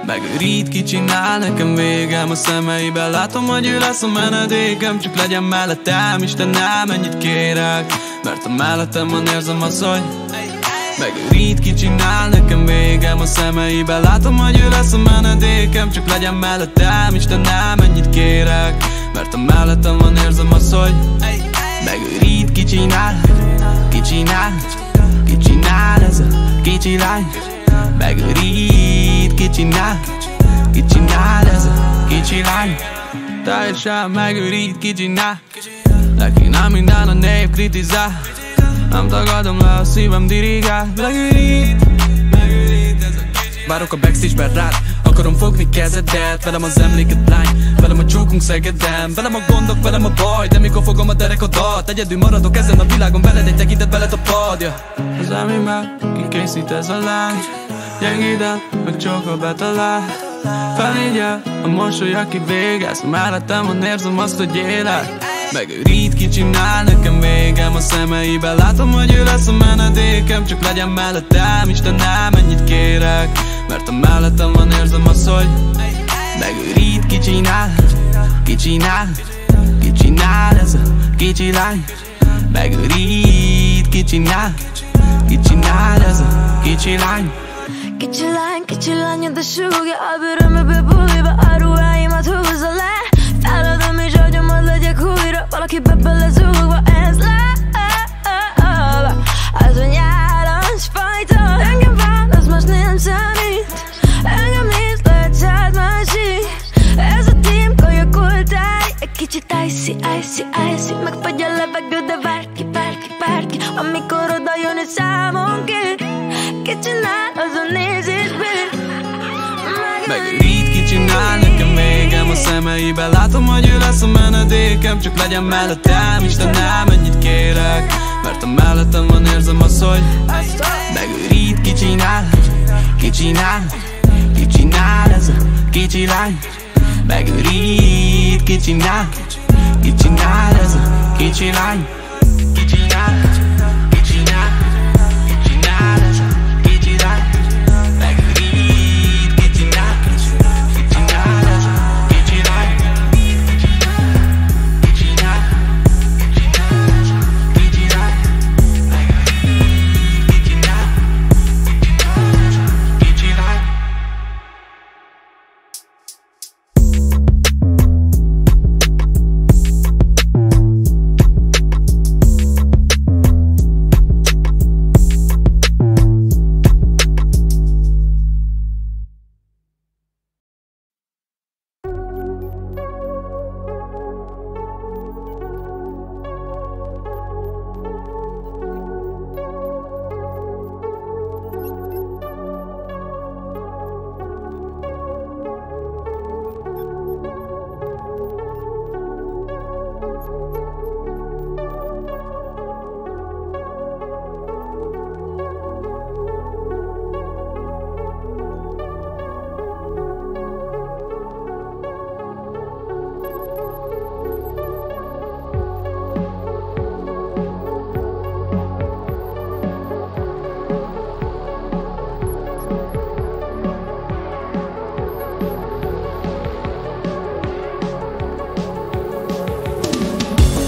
Megőrít, kicsinál, nekem végem a szemeiben. Látom, hogy ő lesz a menedékem, csak legyen mellettem, Istenem, ennyit kérek. Mert a mellettem van, érzem az, hogy Megőrít, kicsinál nekem végem a szemeibe. Látom, hogy ő lesz a menedékem, csak legyen mellettem. Istenem, ennyit kérek, mert a mellettem van, érzem azt, hogy megőrít, kicsinál, kicsinál, kicsinál ez a kicsi lány. Megőrít, kicsinál, kicsinál ez a kicsi lány. Teljesen megőrít, kicsinál. Neki nem minden a nép kritizál. Nem tagadom le, a szívem dirigál. Megőrít, megőrít ez a kicsi lány. Várok a backstage-ben rád, akarom fogni kezedet. Velem az emléket lány, velem a csókunk Szegeden. Velem a gondok, velem a baj, de mikor fogom a derekadat? Egyedül maradok ezen a világon, veled egy tekintet beletapad. Az elmémmel kikészít ez a lány. Gyengéden, meg csókol betalál. Felégyel, a mosoly, aki végez. Mellettem van, érzem azt, hogy élek. Megőrít, kicsinál nekem végem a szemeibe. Látom, hogy ő lesz a menedékem, csak legyen mellettem. Istenem, ennyit kérek, mert a mellettem van, érzem azt, hogy megőrít, kicsinál, kicsinál, kicsinál ez a kicsi lány. Megőrít, kicsinál, kicsinál ez a kicsi lány. Kicsi lány, de súgja a bőrömbe bújva, a ruháimat húzza le. Feladom és agyomat legyek újra, valaki belezúgva, ez le. Az a nyáron spajtol, engem válasz, most nem számít. Engem néz, lehet szád másik. Ez a tím, kajakoltály, egy kicsit icy, icy, icy. Megfagy a levegő, de bárki, amikor oda jön és számon kér. Kicsinál, az a nézésből. Megőrít, kicsinál nekem végem a szemeibe. Látom, hogy ő lesz a menedékem, csak legyen mellettem. Istenem, ennyit kérek, mert a mellettem van, érzem azt, hogy megőrít, kicsinál, kicsinál, kicsinál ez a kicsi lány. Megőrít, kicsinál, kicsinál ez a kicsi lány. Kicsinál, kicsinál, kicsinál ez a kicsi lány. Megőrít, kicsinál, kicsinál ez a kicsi lány. Kicsinál, kicsinál ez a kicsi lány. Megőrít, kicsinál, kicsinál ez a kicsi lány.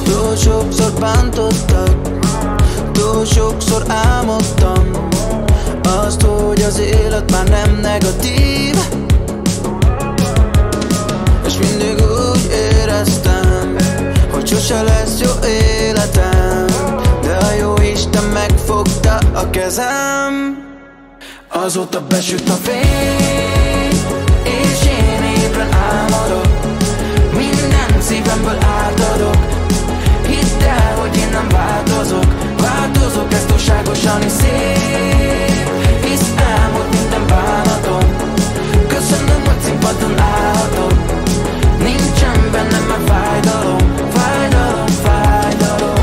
Túl sokszor bántottak, túl sokszor álmodtam azt, hogy az élet már nem negatív. És mindig úgy éreztem, hogy sose lesz jó életem, de a jó Isten megfogta a kezem. Azóta besüt a fény, és én ébren álmodok. Minden szívemből átadok. Hidd el, hogy én nem változok. Változok, ez túlságosan is szép. Hisz elmúlt minden bánatom. Köszönöm, hogy színpadon állhatok. Nincsen bennem már fájdalom. Fájdalom, fájdalom.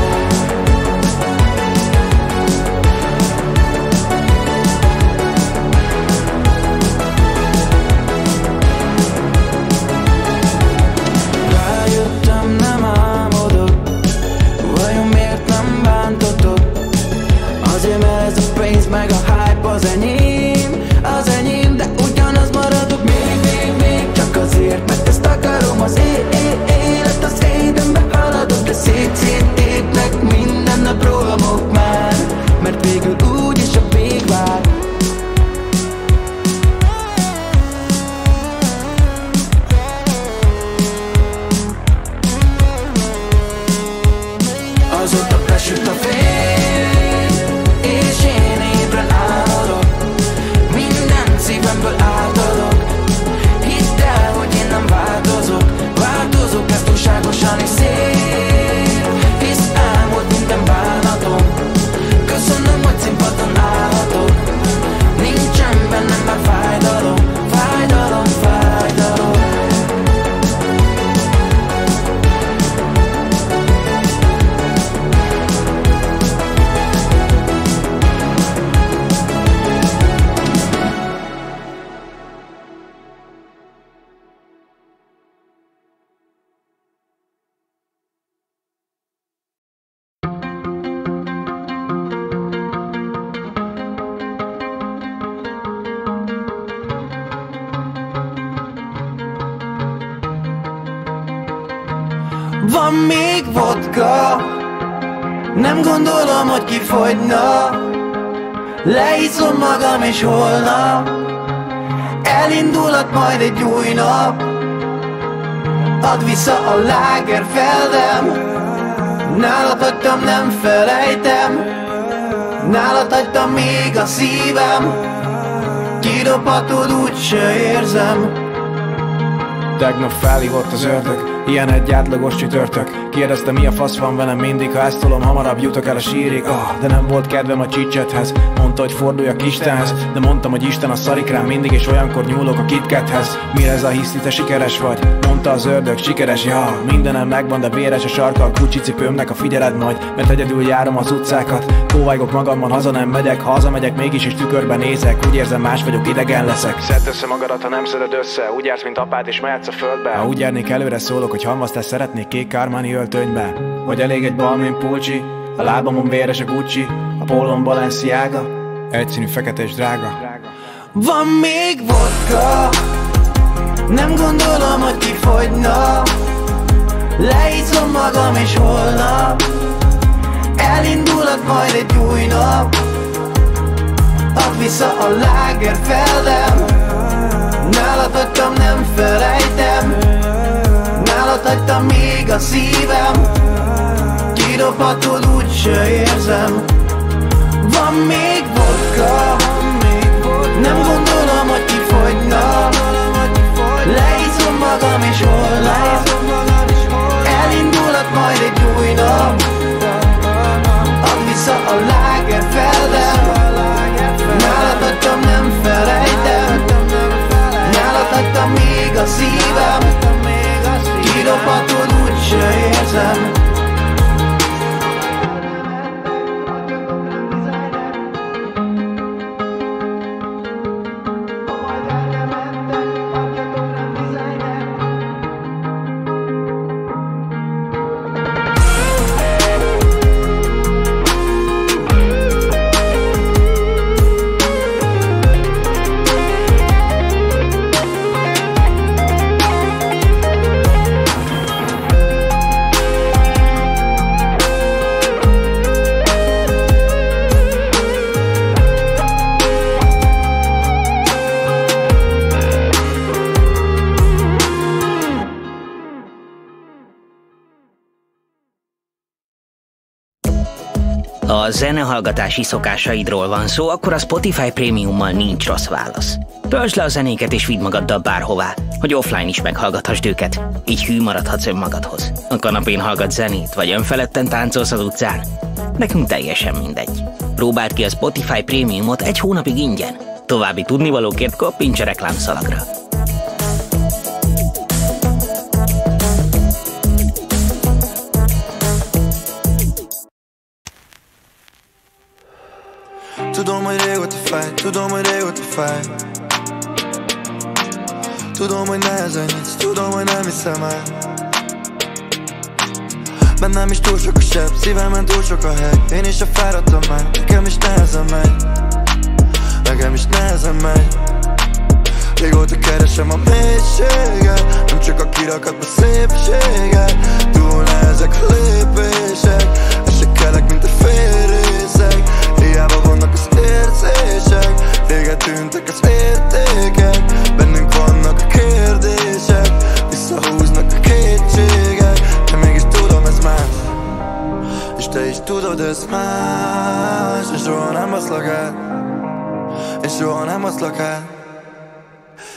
Rájöttem, nem álmodok. Vajon miért nem bántotok? Azért, mert ez a pénz meg a Van még vodka, nem gondolom, hogy kifogyna. Leiszom magam és holnap elindulhat majd egy új nap. Add vissza a Lagerfeldem, nálad hagytam, nem felejtem. Nálad hagytam még a szívem, kidobhatod, úgyse érzem. Tegnap felhívott az ördög, ilyen egy átlagos csütörtök. Kérdezte, mi a fasz van velem mindig, ha ezt tolom, hamarabb jutok el a sírig. De nem volt kedvem a csicsethez, mondta, hogy forduljak Istenhez. De mondtam, hogy Isten a szarik rám mindig, és olyankor nyúlok a KitKathez. Mire ez a hiszti, te sikeres vagy? Mondta az ördög, sikeres, ja. Mindenem megvan, de véres a sarka a Gucci cipőmnek, a figyeled majd, mert egyedül járom az utcákat. Kóvájgok magamban, haza nem megyek, ha hazamegyek mégis és tükörben nézek. Úgy érzem, más vagyok, idegen leszek. Szedd össze magadat, ha nem szeded össze, úgy jársz, mint apád és mehetsz a földbe. Ha úgy járnék, előre szólok, hogy hamvasztás szeretnék kék Armani öltönybe. Vagy elég egy Balmain pulcsi, a lábamon véres a Gucci, a pólom Balenciaga, egyszínű fekete és drága. Van még vodka, nem gondolom, hogy kifogyna. Leiszom magam és holnap elindulhat majd egy új nap. Add vissza a Lagerfeldem, nálad hagytam, nem felejtem. Nálad hagytam még a szívem, kidobhatod, úgyse érzem. Van még vodka, nem gondolom, hogy kifogyna. Leiszom magam és holnap elindulhat majd egy új nap. Add vissza a Lagerfeldem, nálad hagytam, nem felejtem. Nálad hagytam még a szívem, kidobhatod, úgyse érzem. Ha a zenehallgatási szokásaidról van szó, akkor a Spotify Premiummal nincs rossz válasz. Töltsd le a zenéket és vidd magaddal bárhová, hogy offline is meghallgathassd őket, így hű maradhatsz önmagadhoz. A kanapén hallgat zenét, vagy önfeledten táncolsz az utcán. Nekünk teljesen mindegy. Próbáld ki a Spotify Premiumot egy hónapig ingyen. További tudnivalókért koppints a reklámszalagra. Tudom, hogy régóta fáj, tudom, hogy régóta fáj. Tudom, hogy nehezen nyitsz, tudom, hogy nem hiszem el. Bennem is túl sok a seb, szívemen túl sok a hely. Én is a fáradtam már, nekem is nehezen megy. Nekem is nehezen megy. Régóta keresem a mélységet, nem csak a kirakatba szépséget. Túl nehezek a lépések, esekelek, mint a félrészek. Hiába vannak az érzések, véget tűntek az értékek. Bennünk vannak a kérdések, visszahúznak a kétségek. De mégis tudom, ez más, és te is tudod, ez más. És soha nem baszlak el, és soha nem baszlak el.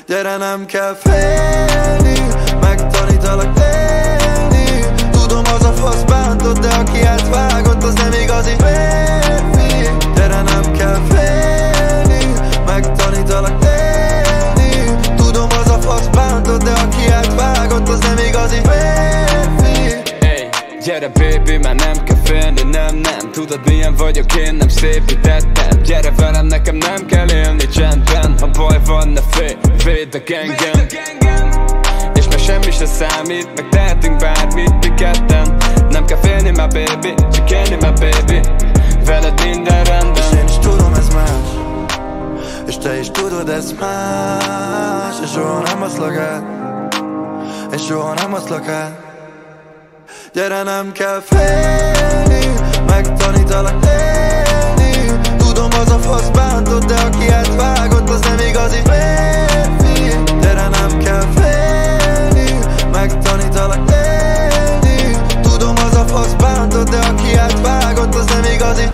Gyere, nem kell félni, megtanítalak élni. Tudom, az a fasz bántott, de aki átvágott, az nem igazi férfi. Gyere, nem kell félni, megtanítalak élni. Tudom, az a fasz bántott, de aki átvágott, az nem igazi férfi. Hey, gyere baby, már nem kell félni, nem. Tudod milyen vagyok, én nem szépítettem. Gyere velem, nekem nem kell élni csendben. Ha baj van, ne félj, védd a gengem. És már semmi se számít, meg tehetünk bármit mi ketten. Nem kell félni már baby, csak élni már baby. Veled minden rendben. És én is tudom, ez más, és te is tudod, ez más. És soha nem baszlak el, és soha nem baszlak el. gyere nem kell félni, megtanítalak élni. Tudom az a fasz bántott, de aki átvágott az nem igazi férfi. Gyere nem kell félni, megtanítalak élni. Tudom az a fasz bántott, de aki átvágott az nem igazi.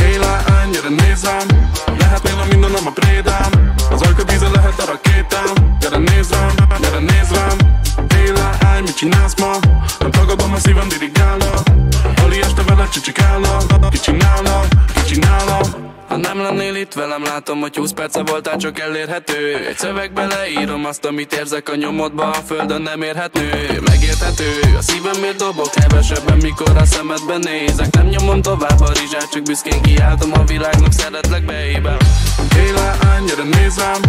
Éjlány, gyere nézzem, lehetnél a mindenem a prédám. Az ajkad íze lehet a rakétám. Gyere nézz rám, Éjlány, mit csinálsz ma? Nem tagadom, a szívem dirigálna. Hali este veled csicsikálna. Ki csinálna? Ha nem lennél itt velem, látom, hogy 20 perce voltál csak elérhető. Egy szövegbe leírom azt, amit érzek a nyomodba, a földön nem érhető. Megérthető, a szívemért dobok hevesebben, mikor a szemedben nézek. Nem nyomom tovább a rizsát, csak büszkén kiáltom a világnak, szeretlek baby. Éjlány, gyere nézz rám,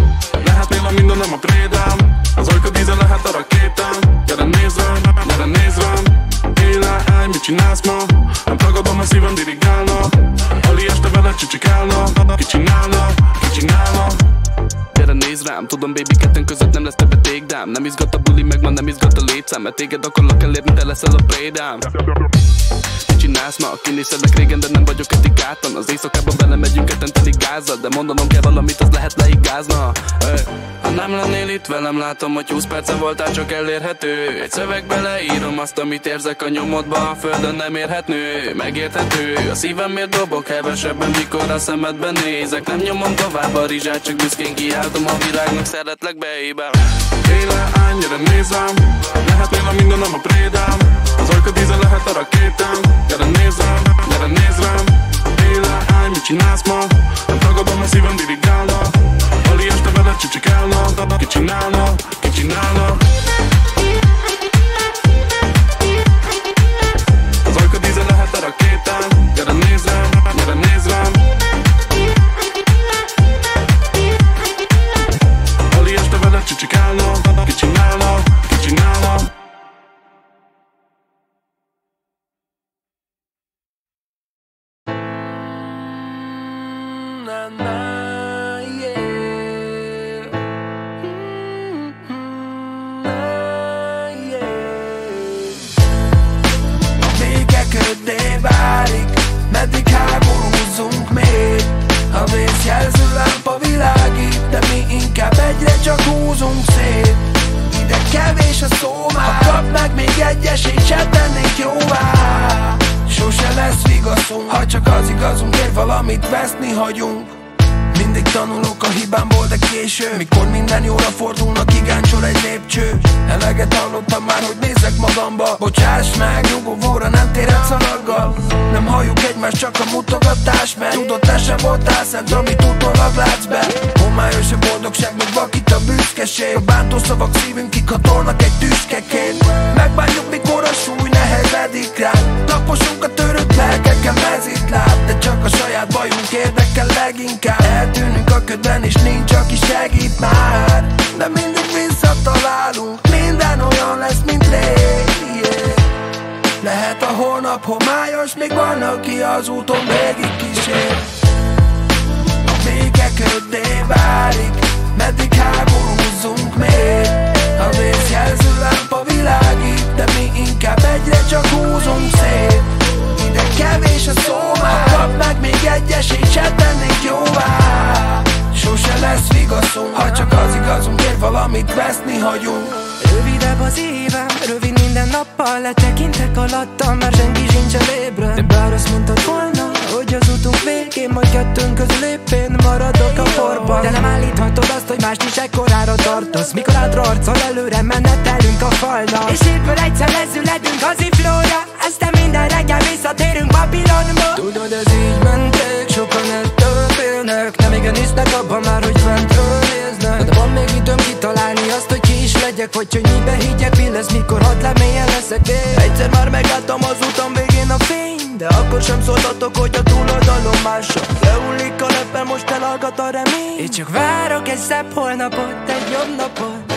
lehetnél a mindenem a prédám. Az ajkad íze lehet a rakétám. Gyere nézz rám, Éjlány, mit csinálsz ma? Nem tagadom, a szívem dirigálna. Hali este veled csicsikálna. Ki csinálna? Gyere nézz rám, tudom baby, kettőnk között nem lesz többet takedown. Nem izgat a buli, meg ma nem izgat a létszám, mert téged akarlak elérni, te leszel a prédám. Mit csinálsz ma? Kinézedlek régen, de nem vagyok etikátlan. Az éjszakában belemegyünk ketten teli gázzal, de mondanom kell valamit, az lehet leigázna. Ha nem lennél itt velem, látom, hogy 20 perce voltál csak elérhető. Egy szövegbe leírom azt, amit érzek a nyomodba, a földön nem érhető. Megérthető, a szívemért dobok hevesebben, mikor a szemedben nézek. Nem nyomom tovább a rizsát, csak büszkén kiáltom a világnak, szeretlek baby. Éjlány, gyere nézz rám, lehetnél a mindenem a prédám. Az ajkad íze lehet a rakétám. Gyere nézz rám, Éjlány, mit csinálsz ma? Nem tagadom, a szívem dirigálna. Hali este veled csicsikálna. Ki csinálna? Az ajkad íze lehet a rakétám. Gyere nézz rám, Hali este veled csicsikálna. Ki csinálna? Meddig háborúzzunk még? A vészjelző lámpa világít, de mi inkább egyre csak húzunk szét. Ide kevés a szó már, ha kap meg még egy esélyt, se tennénk jóvá. Sose lesz vigaszunk, ha csak az igazunk ér, valamit veszni hagyunk. Mindig tanulok a hibámból, de késő, mikor minden jóra fordulnak, gigáncsol egy lépcső. Eleget hallottam már, hogy nézzek magamba. Bocsáss meg, nyugovóra nem térhet szalaggal. Nem halljuk egymást, csak a mutogatás, mert tudod, te sem voltál szent, amit utólag látsz be. Homályos a boldogság, meg vakít a büszkeség. A bántó szavak szívünk kikatolnak egy tüskekét. Megbánjuk, mikor a súly nehezedik ránk. Taposunk a törött lelkekkel mezitláb, de csak a saját bajunk érdekel leginkább. Eltűnünk a ködben és nincs, aki segít már. De mindig visszatalálunk, minden olyan lesz, mint rég, yeah. Lehet a holnap homályos, még van, aki az úton végig kísér. A béke köddé válik, meddig háborúzzunk még? A vészjelző lámpa világít, de mi inkább egyre csak húzunk szét. Ide kevés a szó már, kap meg még egy esélyt, se tennénk jóvá. Sose lesz vigaszunk, ha csak az igazunk ér, valamit veszni hagyunk. Rövidebb az évem, rövid minden nappal, letekintek alattam, már senki sincs elébre. De bár azt mondtad volna, hogy az utunk végén majd kettőnk közül éppen maradok a porban. De nem állíthatod azt, hogy mást is ekkorára tartasz, mikor átra arccal előre menetelünk a falnak. És éppől egyszer lezüledünk az iflóra, aztán minden reggel visszatérünk Babilonba. Tudod, ez így mentek, sokan ettől félnek, nem igen hisznek abban már, hogy fentről néznek. De van még időm kitalálni azt, hogy ki is legyek, vagy hogy mibe higgyek, mi lesz, mikor hat lemélyen leszek én. Egyszer már megálltam az utam végén a fény, de akkor sem szóltatok, hogy a túloldalon mások. Leullik a lepel, most elhallgat a remény. Én csak várok egy szebb holnapot, egy jobb napot.